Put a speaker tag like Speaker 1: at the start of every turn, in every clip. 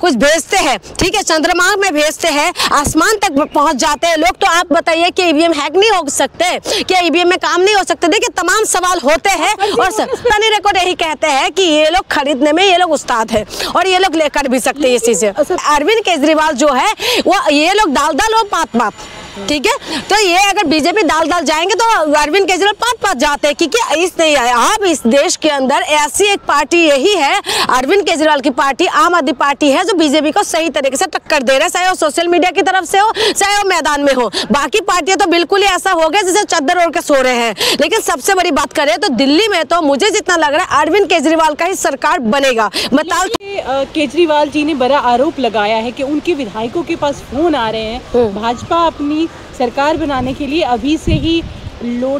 Speaker 1: कुछ भेजते हैं, ठीक है, चंद्रमा में भेजते हैं, आसमान तक पहुंच जाते हैं लोग, तो आप बताइए कि ईवीएम हैक नहीं हो सकते, क्या ईवीएम में काम नहीं हो सकते? देखिए तमाम सवाल होते हैं और सत्तानी रिकॉर्ड यही कहते हैं कि ये लोग खरीदने में ये लोग उस्ताद है और ये लोग लेकर भी सकते हैं ये चीजें। अरविंद केजरीवाल जो है वो ये लोग दाल और पात, ठीक है, तो ये अगर बीजेपी दाल जाएंगे तो अरविंद केजरीवाल पात जाते हैं, क्योंकि इस देश के अंदर ऐसी एक पार्टी यही है, अरविंद केजरीवाल की पार्टी, आम आदमी पार्टी है, जो बीजेपी को सही तरीके से टक्कर दे रहा है, चाहे वो सोशल मीडिया की तरफ से हो, चाहे वो मैदान में हो। बाकी पार्टियां तो बिल्कुल ही ऐसा हो गया जैसे चादर ओढ़ के सो रहे हैं। लेकिन सबसे बड़ी बात करें तो दिल्ली में तो मुझे जितना लग रहा है अरविंद केजरीवाल का ही सरकार बनेगा।
Speaker 2: केजरीवाल जी ने बड़ा आरोप लगाया है कि उनके विधायकों के पास फोन आ रहे हैं, भाजपा अपनी सरकार बनाने के लिए अभी से ही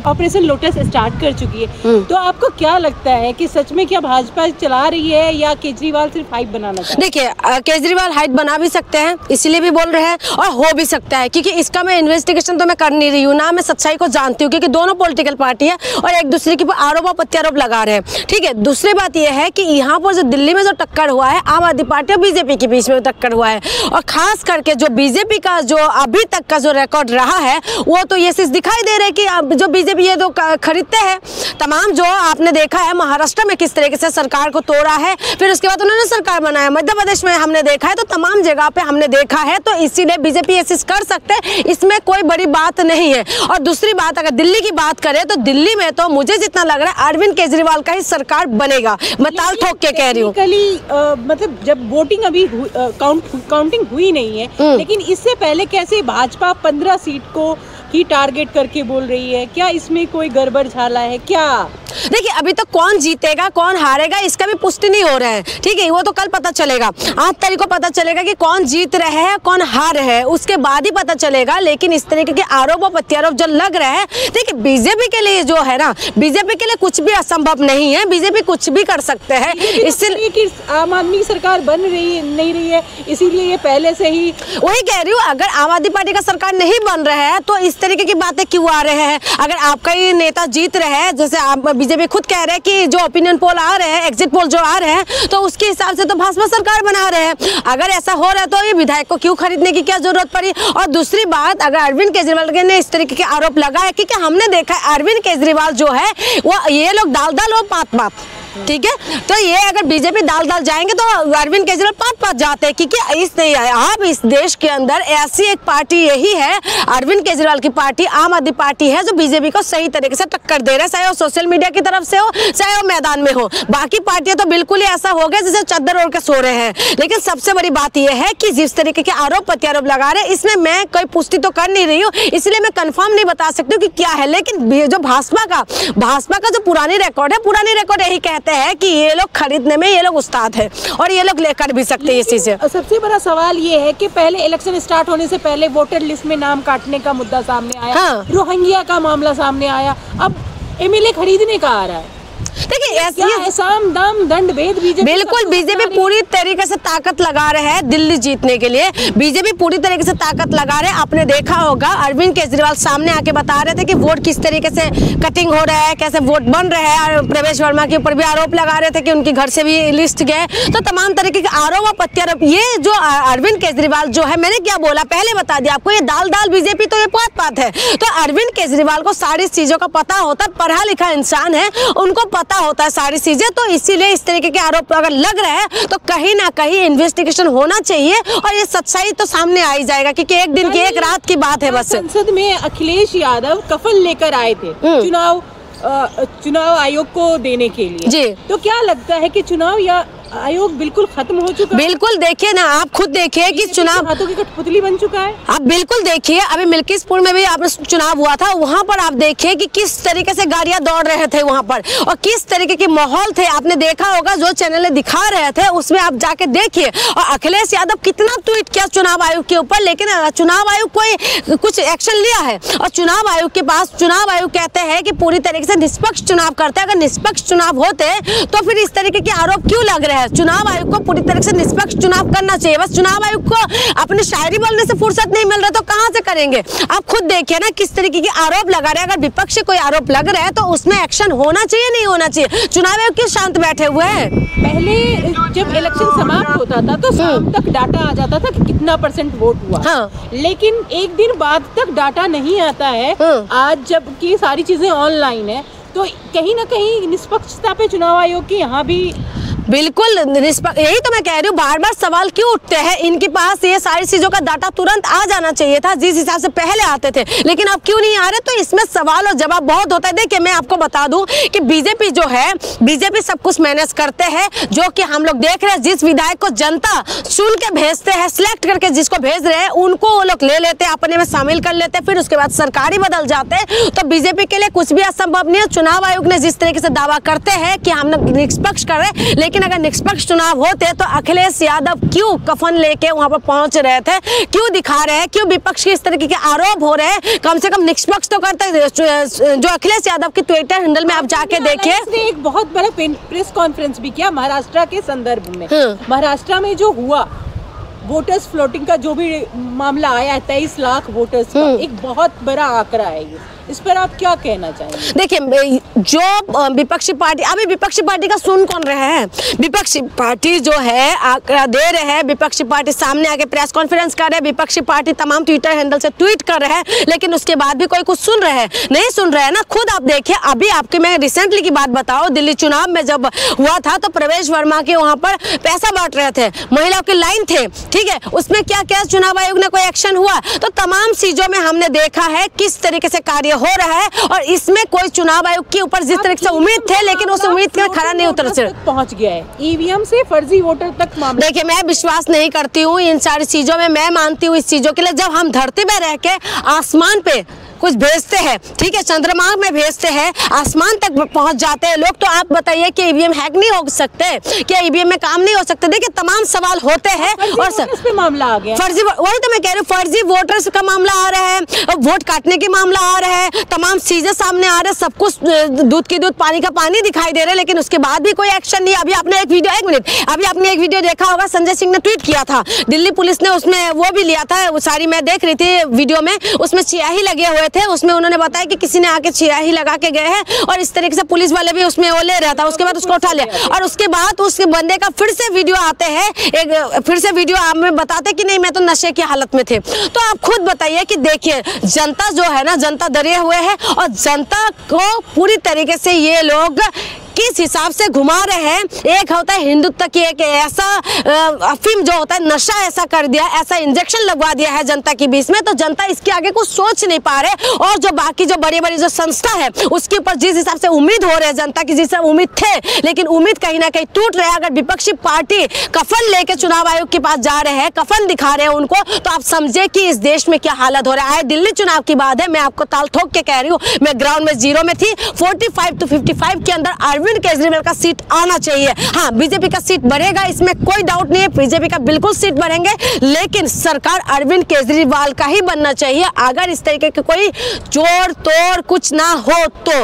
Speaker 2: ऑपरेशन लोटस स्टार्ट कर चुकी है। तो आपको क्या लगता है कि सच में क्या भाजपा चला रही है या केजरीवाल सिर्फ हाइट बनाना चाहते हैं?
Speaker 1: देखिए केजरीवाल हाइट बना भी सकते हैं, इसीलिए भी बोल रहे हैं, और हो भी सकता है, क्योंकि इसका मैं इन्वेस्टिगेशन तो मैं कर नहीं रही हूँ ना, मैं सच्चाई को जानती हूँ, क्योंकि दोनों पॉलिटिकल पार्टी है और एक दूसरे के ऊपर आरोप प्रत्यारोप लगा रहे हैं, ठीक है। दूसरी बात यह है कि यहाँ पर जो दिल्ली में जो टक्कर हुआ है आम आदमी पार्टी और बीजेपी के बीच में टक्कर हुआ है, और खास करके जो बीजेपी का जो अभी तक का जो रिकॉर्ड रहा है वो तो ये चीज दिखाई दे रहा है कि जो बीजेपी ये तो खरीदते हैं तमाम, जो आपने देखा है महाराष्ट्र में किस तरीके से सरकार को तोड़ा है, फिर उसके बाद उन्होंने सरकार बनाया, मध्य प्रदेश में हमने देखा है, तो तमाम जगह पे हमने देखा है, तो इसीलिए बीजेपी ये चीज कर सकते हैं, इसमें कोई बड़ी बात नहीं है। और दूसरी बात अगर दिल्ली की बात करें तो दिल्ली में तो मुझे जितना लग रहा है अरविंद केजरीवाल का ही सरकार बनेगा, मैं ताल ठोक के कह रही हूँ।
Speaker 2: मतलब जब वोटिंग अभी काउंटिंग हुई नहीं है, लेकिन इससे पहले कैसे भाजपा 15 सीट को ही टारगेट करके बोल रही है, क्या इसमें कोई गड़बड़ झाला है क्या?
Speaker 1: देखिए अभी तो कौन जीतेगा कौन हारेगा इसका भी पुष्टि नहीं हो रहा है, ठीक है, वो तो कल पता चलेगा, 8 तारीख को पता चलेगा कि कौन जीत रहे हैं कौन हार रहे हैं, उसके बाद ही पता चलेगा। लेकिन इस तरीके के आरोप और प्रत्यारोप जो लग रहे हैं, देखिए बीजेपी के लिए जो है ना, बीजेपी के लिए कुछ भी असंभव नहीं है, बीजेपी कुछ भी कर सकते हैं।
Speaker 2: इसलिए कि आम आदमी की सरकार बन रही नहीं रही है, इसीलिए ये पहले से ही
Speaker 1: वही कह रही हूँ, अगर आम आदमी पार्टी का सरकार नहीं बन रहा है तो इस तरीके की बातें क्यों आ रहे हैं? अगर आपका ही नेता जीत रहे हैं, जैसे आप बीजेपी खुद कह रहे हैं कि जो ओपिनियन पोल आ रहे हैं, एग्जिट पोल जो आ रहे हैं, तो उसके हिसाब से तो भाजपा सरकार बना रहे हैं। अगर ऐसा हो रहा है तो ये विधायक को क्यों खरीदने की क्या जरूरत पड़ी? और दूसरी बात, अगर अरविंद केजरीवाल ने इस तरीके के आरोप लगाए, क्योंकि हमने देखा है अरविंद केजरीवाल जो है वो ये लोग दाल और पात, ठीक है, तो ये अगर बीजेपी दाल जाएंगे तो अरविंद केजरीवाल पात जाते हैं, क्योंकि इस देश के अंदर ऐसी एक पार्टी यही है, अरविंद केजरीवाल की पार्टी, आम आदमी पार्टी है, जो बीजेपी को सही तरीके से टक्कर दे रहा है, चाहे वो सोशल मीडिया की तरफ से हो, चाहे वो मैदान में हो। बाकी पार्टियां तो बिल्कुल ही ऐसा हो गया जैसे चादर ओढ़ के सो रहे हैं। लेकिन सबसे बड़ी बात यह है कि जिस तरीके के आरोप प्रत्यारोप लगा रहे हैं, इसमें मैं कोई पुष्टि तो कर नहीं रही हूँ, इसलिए मैं कंफर्म नहीं बता सकती हूँ कि क्या है। लेकिन जो भाजपा का जो पुरानी रिकॉर्ड यही कहते हैं कि ये लोग खरीदने में ये लोग उस्ताद है और ये लोग लेकर भी सकते हैं ये चीजें।
Speaker 2: सबसे बड़ा सवाल ये है कि पहले इलेक्शन स्टार्ट होने से पहले वोटर लिस्ट में नाम काटने का मुद्दा सामने आया, हाँ। रोहिंग्या का मामला सामने आया, अब एमएलए खरीदने का आ रहा है।
Speaker 1: देखिए
Speaker 2: साम दाम दंड भेद
Speaker 1: बिल्कुल बीजेपी पूरी तरीके से ताकत लगा रहे हैं दिल्ली जीतने के लिए, बीजेपी पूरी तरीके से ताकत लगा रहे हैं। आपने देखा होगा अरविंद केजरीवाल सामने आके बता रहे थे कि वोट किस तरीके से कटिंग हो रहा है, कैसे वोट बन रहे हैं, और प्रवेश वर्मा के ऊपर भी आरोप लगा रहे थे कि उनके घर से भी लिस्ट गए, तो तमाम तरीके के आरोप और प्रत्यारोप। ये जो अरविंद केजरीवाल जो है, मैंने क्या बोला पहले बता दिया आपको, ये दाल बीजेपी तो ये पात है। तो अरविंद केजरीवाल को सारी चीजों का पता होता है, पढ़ा लिखा इंसान है, उनको पता होता है सारी चीजें, तो इसीलिए इस तरीके के आरोप अगर लग रहे हैं तो कहीं ना कहीं इन्वेस्टिगेशन होना चाहिए और ये सच्चाई तो सामने आ ही जाएगा, क्योंकि एक दिन की एक रात की बात है बस।
Speaker 2: संसद में अखिलेश यादव कफन लेकर आए थे चुनाव आयोग को देने के लिए जी, तो क्या लगता है कि चुनाव आयोग बिल्कुल खत्म हो चुका है?
Speaker 1: बिल्कुल, देखिए ना, आप खुद देखिए कि चुनाव
Speaker 2: हाथों की कठपुतली बन चुका है।
Speaker 1: आप बिल्कुल देखिए, अभी मिल्कीपुर में भी आपने चुनाव हुआ था, वहां पर आप देखिए कि किस तरीके से गाड़ियां दौड़ रहे थे वहां पर, और किस तरीके के माहौल थे। आपने देखा होगा जो चैनल दिखा रहे थे उसमें आप जाके देखिए। और अखिलेश यादव कितना ट्वीट किया चुनाव आयोग के ऊपर, लेकिन चुनाव आयोग कोई कुछ एक्शन लिया है? और चुनाव आयोग के पास, चुनाव आयोग कहते हैं कि पूरी तरीके से निष्पक्ष चुनाव करते हैं, अगर निष्पक्ष चुनाव होते तो फिर इस तरीके के आरोप क्यों लग रहे हैं। चुनाव आयोग को पूरी तरह से निष्पक्ष चुनाव करना चाहिए। बस चुनाव आयोग को अपनी शायरी बोलने से फुर्सत नहीं मिल रहा तो कहाँ से करेंगे? आप खुद देखिए ना किस तरीके के आरोप लगा रहे हैं। अगर विपक्ष से कोई आरोप लग रहा है तो उसमें एक्शन होना चाहिए, नहीं होना चाहिए? चुनाव आयोग क्यों शांत बैठे हुए हैं?
Speaker 2: पहले जब इलेक्शन समाप्त होता था तो शाम तक डाटा आ जाता था कि कितना % वोट हुआ।
Speaker 1: हाँ।
Speaker 2: लेकिन एक दिन बाद तक डाटा नहीं आता है। आज जबकि सारी चीजें ऑनलाइन है तो कहीं ना कहीं निष्पक्षता पे चुनाव आयोग की यहाँ भी
Speaker 1: बिल्कुल निष्पक्ष, यही तो मैं कह रही हूँ। बार बार सवाल क्यों उठते हैं? इनके पास ये सारी चीजों का डाटा तुरंत आ जाना चाहिए था जिस हिसाब से पहले आते थे, लेकिन अब क्यों नहीं आ रहे? तो इसमें सवाल और जवाब बहुत होता है। देखिए मैं आपको बता दूं कि बीजेपी जो है, बीजेपी सब कुछ मैनेज करते हैं, जो कि हम लोग देख रहे हैं। जिस विधायक को जनता चुन के भेजते हैं, सिलेक्ट करके जिसको भेज रहे हैं, उनको वो लोग ले लेते हैं, अपने में शामिल कर लेते हैं, फिर उसके बाद सरकार ही बदल जाते हैं। तो बीजेपी के लिए कुछ भी असंभव नहीं है। चुनाव आयोग ने जिस तरीके से दावा करते हैं कि हम लोग निष्पक्ष कर रहे हैं, लेकिन अगर निष्पक्ष चुनाव होते तो अखिलेश यादव क्यों कफन लेके वहां पर पहुंच रहे थे? क्यों दिखा रहे हैं? क्यों विपक्ष के इस तरीके के आरोप हो रहे हैं? कम से कम निष्पक्ष तो करते। जो अखिलेश यादव की ट्विटर हैंडल में आप जाके देखिए,
Speaker 2: एक बहुत बड़ा प्रेस कॉन्फ्रेंस भी किया महाराष्ट्र के संदर्भ में। महाराष्ट्र में जो हुआ वोटर्स फ्लोटिंग का जो भी मामला आया है, 23 लाख वोटर्स का, एक बहुत बड़ा आंकड़ा है ये। इस पर आप क्या कहना चाहेंगे?
Speaker 1: देखिए जो विपक्षी पार्टी, अभी विपक्षी पार्टी का सुन कौन रहे हैं? विपक्षी पार्टी जो है आंकड़ा दे रहे हैं, विपक्षी पार्टी सामने आके प्रेस कॉन्फ्रेंस कर रहे हैं, विपक्षी पार्टी तमाम ट्विटर हैंडल से ट्वीट कर रहे हैं, लेकिन उसके बाद भी कोई कुछ सुन रहे हैं? नहीं सुन रहे हैं ना। खुद आप देखिए, अभी आपके मैं रिसेंटली की बात बताओ, दिल्ली चुनाव में जब हुआ था तो प्रवेश वर्मा के वहां पर पैसा बांट रहे थे, महिलाओं की लाइन थे, ठीक है, उसमें क्या क्या चुनाव आयोग ने कोई एक्शन हुआ? तो तमाम चीजों में हमने देखा है किस तरीके से कार्य हो रहा है, और इसमें कोई चुनाव आयोग के ऊपर जिस तरीके से उम्मीद थे, लेकिन उस उम्मीद के खरा नहीं उतर
Speaker 2: पहुंच गया है। ईवीएम से फर्जी वोटर तक मामला।
Speaker 1: देखिए मैं विश्वास नहीं करती हूँ इन सारी चीजों में। मैं मानती हूँ इस चीजों के लिए, जब हम धरती पे रह के आसमान पे कुछ भेजते हैं, ठीक है, चंद्रमा में भेजते हैं, आसमान तक पहुंच जाते हैं लोग, तो आप बताइए कि ईवीएम हैक नहीं हो सकते? क्या ईवीएम में काम नहीं हो सकते? देखिए तमाम सवाल होते हैं। और
Speaker 2: पे मामला आ गया
Speaker 1: फर्जी, वही तो मैं कह रही हूँ, फर्जी वोटर्स का मामला आ रहा है, वोट काटने की मामला आ रहा है, तमाम चीजें सामने आ रहे हैं, सब कुछ दूध की दूध पानी का पानी दिखाई दे रहा है, लेकिन उसके बाद भी कोई एक्शन नहीं। अभी आपने एक वीडियो, एक मिनट, अभी आपने एक वीडियो देखा होगा, संजय सिंह ने ट्वीट किया था, दिल्ली पुलिस ने उसमें वो भी लिया था, वो सारी मैं देख रही थी वीडियो में, उसमें स्याही लगे हुए थे, उसमें उन्होंने बताया कि किसी ने आके स्याही लगा के गए हैं, और इस तरीके से पुलिस वाले भी उसमें वो ले रहा था। उसके बाद उसको उठा लिया, और उसके बाद उस बंदे का फिर से वीडियो आते हैं, एक फिर से वीडियो आप में बताते कि नहीं मैं तो नशे की हालत में थे। तो आप खुद बताइए कि देखिए जनता जो है ना, जनता डरे हुए है, और जनता को पूरी तरीके से ये लोग किस हिसाब से घुमा रहे हैं। एक होता है हिंदुत्व की एक ऐसा अफीम जो होता है, नशा ऐसा कर दिया, ऐसा इंजेक्शन लगवा दिया है जनता के बीच में, तो जनता इसके आगे कुछ सोच नहीं पा रहे। और जो बाकी जो बड़ी बड़ी जो संस्था है उसके ऊपर जिस हिसाब से उम्मीद हो रहे हैं जनता की, जिस उम्मीद थे, लेकिन उम्मीद कहीं ना कहीं टूट रहे हैं। अगर विपक्षी पार्टी कफन लेके चुनाव आयोग के पास जा रहे हैं, कफन दिखा रहे हैं उनको, तो आप समझे कि इस देश में क्या हालत हो रहा है। दिल्ली चुनाव की बात है, मैं आपको ताल ठोक के कह रही हूँ, मैं ग्राउंड में जीरो में थी। 45 to 55 के अंदर अरविंद केजरीवाल का सीट आना चाहिए। हाँ, बीजेपी का सीट बढ़ेगा, इसमें कोई डाउट नहीं है, बीजेपी का बिल्कुल सीट बढ़ेंगे, लेकिन सरकार अरविंद केजरीवाल का ही बनना चाहिए। अगर इस तरीके के कोई जोड़ तोड़ कुछ ना हो तो,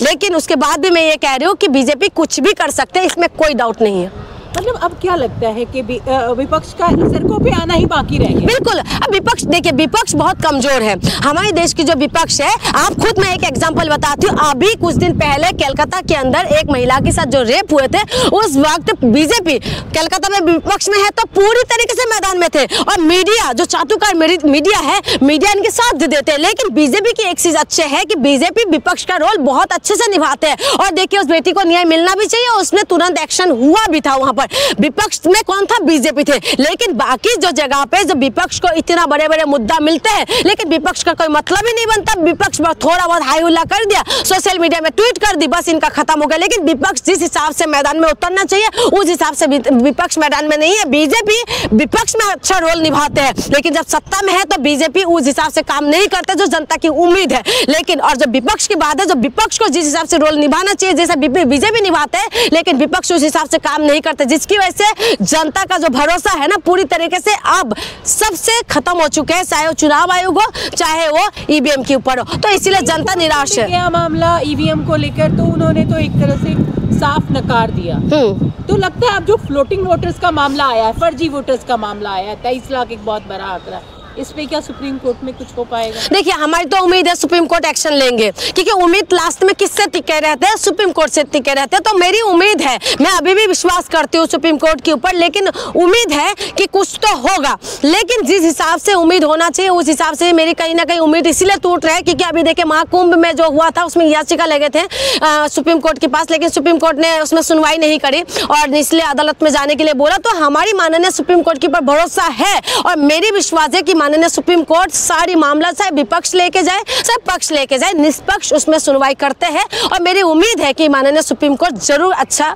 Speaker 1: लेकिन उसके बाद भी मैं ये कह रही हूँ कि बीजेपी कुछ भी कर सकते हैं, इसमें कोई डाउट नहीं है।
Speaker 2: मतलब अब क्या लगता है कि विपक्ष का सड़कों पे आना ही बाकी रह गया?
Speaker 1: बिल्कुल, अब विपक्ष देखिए, विपक्ष बहुत कमजोर है हमारे देश की जो विपक्ष है। आप खुद, मैं एक एग्जांपल बताती हूँ, अभी कुछ दिन पहले कोलकाता के अंदर एक महिला के साथ जो रेप हुए थे, उस वक्त बीजेपी कोलकाता में विपक्ष में है तो पूरी तरीके से मैदान में थे, और मीडिया जो चाटुकार मीडिया है, मीडिया इनके साथ देते हैं। लेकिन बीजेपी की एक चीज अच्छे है कि बीजेपी विपक्ष का रोल बहुत अच्छे से निभाते हैं, और देखिए उस बेटी को न्याय मिलना भी चाहिए, उसमें तुरंत एक्शन हुआ भी था। वहां पर विपक्ष में कौन था? बीजेपी थे। लेकिन बाकी जो जगह पे जो विपक्ष को इतना बड़े बड़े मुद्दा मिलते हैं, लेकिन विपक्ष का कोई मतलब ही नहीं बनता। विपक्ष थोड़ा बहुत हाई हुल्ला कर दिया, सोशल मीडिया में ट्वीट कर दी, बस इनका खत्म हो गया। लेकिन विपक्ष जिस हिसाब से मैदान में उतरना चाहिए उस हिसाब से विपक्ष मैदान में नहीं है। बीजेपी विपक्ष में अच्छा रोल निभाते हैं, लेकिन जब सत्ता में है तो बीजेपी उस हिसाब से काम नहीं करते जो जनता की उम्मीद है। लेकिन और जब विपक्ष की बात है, जो विपक्ष को जिस हिसाब से रोल निभाना चाहिए, जैसा बीजेपी निभाते हैं, लेकिन विपक्ष उस हिसाब से काम नहीं करते, जिसकी वजह से जनता का जो भरोसा है ना पूरी तरीके से अब सबसे खत्म हो चुके हैं, चाहे वो चुनाव आयोग हो चाहे वो ईवीएम के ऊपर हो। तो इसीलिए जनता निराश है।
Speaker 2: मामला ईवीएम को लेकर तो उन्होंने तो एक तरह से साफ नकार दिया। तो लगता है अब जो फ्लोटिंग वोटर्स का मामला आया है, फर्जी वोटर्स का मामला आया है, 23 लाख एक बहुत बड़ा आंकड़ा, इस पे क्या सुप्रीम कोर्ट में कुछ हो पाएगा?
Speaker 1: देखिए, हमारी तो उम्मीद है सुप्रीम कोर्ट एक्शन लेंगे, क्योंकि उम्मीद लास्ट में किससे टिके रहते हैं? सुप्रीम कोर्ट से टिके रहते हैं। तो मेरी उम्मीद है, मैं अभी भी विश्वास करती हूँ सुप्रीम कोर्ट के ऊपर, लेकिन उम्मीद है कि कुछ तो होगा। लेकिन जिस हिसाब से उम्मीद होना चाहिए उस हिसाब से मेरी कहीं ना कहीं उम्मीद इसीलिए टूट रही है क्योंकि अभी देखिए महाकुंभ में जो हुआ था उसमें याचिका लगे थे सुप्रीम कोर्ट के पास, लेकिन सुप्रीम कोर्ट ने उसमें सुनवाई नहीं करी और इसलिए अदालत में जाने के लिए बोला। तो हमारी माननीय सुप्रीम कोर्ट के ऊपर भरोसा है और मेरी विश्वास है कि माननीय सुप्रीम कोर्ट सारी मामला चाहे विपक्ष लेके जाए चाहे पक्ष लेके जाए, निष्पक्ष उसमें सुनवाई करते हैं और मेरी उम्मीद है कि माननीय सुप्रीम कोर्ट जरूर अच्छा